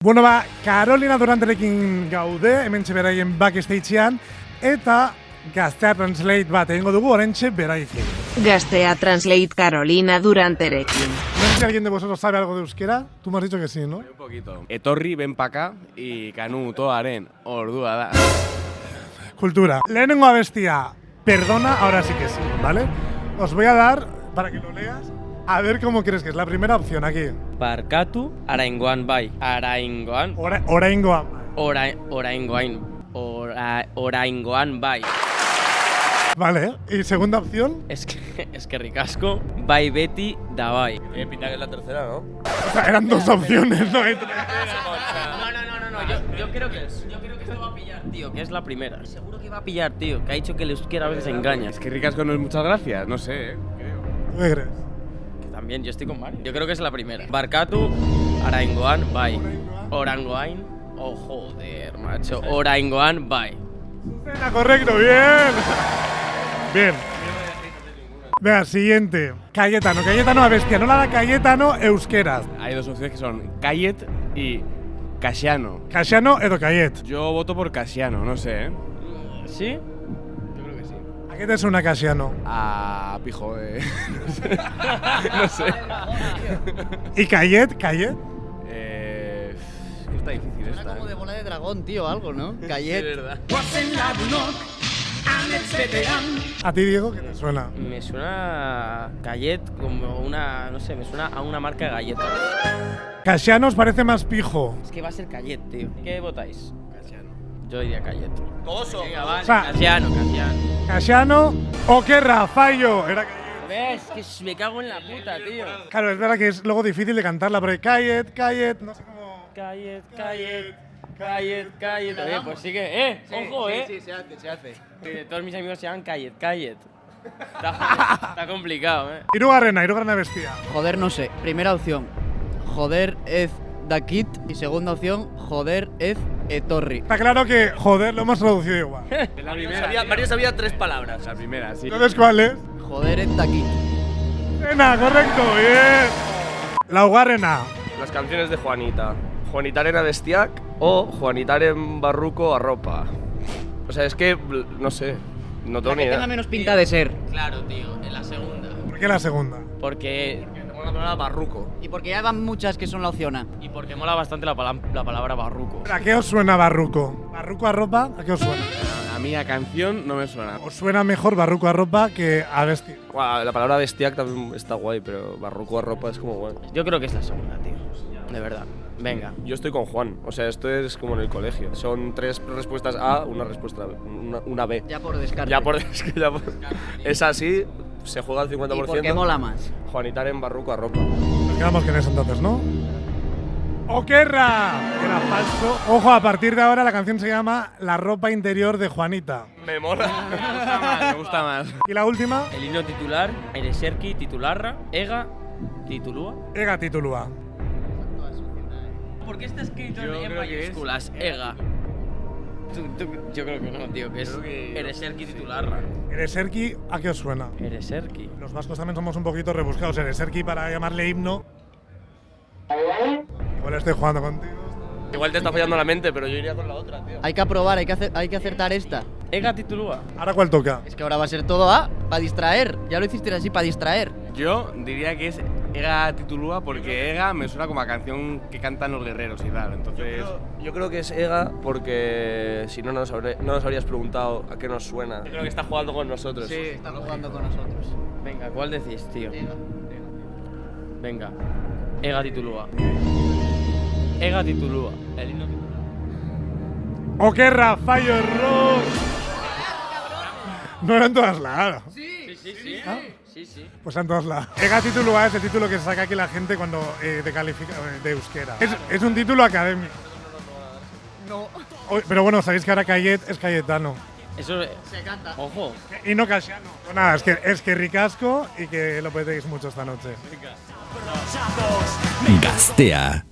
Bueno, ba, Carolina Duranterekin gaude, hementxe beraien backstagean, eta Gaztea Translate bat egingo dugu orentxe beraikin. Gaztea Translate Carolina Duranterekin. No sé si alguien de vosotros sabe algo de euskera. Tú me has dicho que sí, ¿no? Un poquito. Etorri, ven pa' acá, y kanu toaren ordua da. Cultura. Lehenengo abestia, perdona, ahora sí que sí, ¿vale? Os voy a dar, para que lo leas, a ver cómo crees que es la primera opción aquí. Barkatu, araingoan bai. Araingoan, Oraingoa. oraingoan bai. Vale, ¿y segunda opción? Es que ricasco, bai beti da bai. Pinta que es la tercera, ¿no? O sea, eran dos opciones, no hay tres. No, yo creo que esto va a pillar, tío, que es la primera. Seguro que va a pillar, tío, que ha dicho que el euskera a veces engaña. Es que ricasco no es muchas gracias, no sé, creo. ¿Tú qué crees? Que también, yo estoy con Mario. Yo creo que es la primera. Barkatu, araingoan bai. Orangoain, oh joder, macho. Oraingoan bai. Venga, correcto, bien. Bien. Venga, siguiente. Cayetano. Cayetano abestia. No la da Cayetano euskeraz. Hay dos opciones que son Cayet y Casiano. Casiano edo Cayet. Yo voto por Casiano, no sé, ¿eh? ¿Sí? Yo creo que sí. ¿A qué te suena Casiano? Ah, pijo, no sé. ¿Y Cayet? ¿Cayet? Es que está difícil esta, Como de bola de dragón, tío, algo, ¿no? Cayet. Es verdad. ¿A ti, Diego, qué te suena? Me suena Gallet como una, no sé, me suena a una marca de galletas. Casiano os parece más pijo. Es que va a ser Gallet, tío. ¿Qué votáis? Casiano. Yo diría Gallet. Toso. Venga, vale. O sea, Casiano. Casiano o que Fallo. Era Cayet. ¿Ves? Que me cago en la puta, tío. Claro, es verdad que es luego difícil de cantarla, porque Cayet, no sé cómo. Gallet. Oye, pues sí que, ojo, Sí, se hace. Todos mis amigos se llaman Gallet. Está complicado, Hirugarrena bestia. Joder, no sé. Primera opción. Joder ez dakit. Y segunda opción, joder ez etorri. Está claro que, joder, lo hemos traducido igual. La primera. Mario sabía 3 palabras. La primera, sí. Entonces, ¿cuál es? Joder ez dakit. Venga, correcto, bien. Laugarrena. Las canciones de Juanita. Juanitaren abestiak o Juanitaren barruko arropa. O sea, es que, no sé, no tengo ni Que tenga idea. menos pinta de ser. Claro, tío, en la segunda. ¿Por qué la segunda? Porque Tengo la palabra barruco. Y porque ya van muchas que son la opción A. Y porque mola bastante la palabra barruco. ¿A qué os suena barruco? ¿Barruco a ropa? ¿A qué os suena? A mí la canción no me suena. ¿Os suena mejor barruco a ropa que a vestir? Bueno, la palabra bestiac también está guay, pero barruco arropa es como guay. Yo creo que es la segunda, tío. De verdad. Venga. Yo estoy con Juan, o sea, esto es como en el colegio. Son 3 respuestas A, una respuesta una B. Ya por descarte. Es que es así, se juega al 50%. ¿Y por qué mola más? Juanitaren barruco arropa. Nos quedamos con eso entonces, ¿no? ¡Oquerra! Era falso. Ojo, a partir de ahora la canción se llama La ropa interior de Juanita. Me mola. Me gusta más. ¿Y la última? El himno titular, Ereserki titularra, Ega titulúa. Ega titulua. ¿Por qué está escrito Yo en creo que es mayúsculas? Ega. Yo creo que no, tío, que es Creo que- Ereserki titularra. Ereserki, ¿a qué os suena? Ereserki. Los vascos también somos un poquito rebuscados. Ereserki para llamarle himno. Igual estoy jugando contigo. Igual te está fallando la mente, pero yo iría con la otra, tío. Hay que aprobar, hay que acertar esta. Ega titulúa. ¿Ahora cuál toca? Es que ahora va a ser todo A, para distraer. Ya lo hiciste así, para distraer. Yo diría que es Ega titulúa porque Ega me suena como a canción que cantan los guerreros y tal. Entonces, Yo creo que es Ega porque si no nos habrías preguntado a qué nos suena. Yo creo que está jugando con nosotros. Están jugando con nosotros. Venga, ¿cuál decís, tío? Venga. Ega titulúa. Ega titulúa. El himno titulúa. Oquerra, fallo, error. No eran todas la A. Sí. Sí. Pues eran todas la A. Ega titulua es el título que saca aquí la gente cuando te califica de euskera. Es un título académico. No. Pero bueno, sabéis que ahora Cayet es Cayetano. Eso Se canta. Ojo. Y no Casiano. Pues nada, es que ricasco y que lo petéis mucho esta noche. Gaztea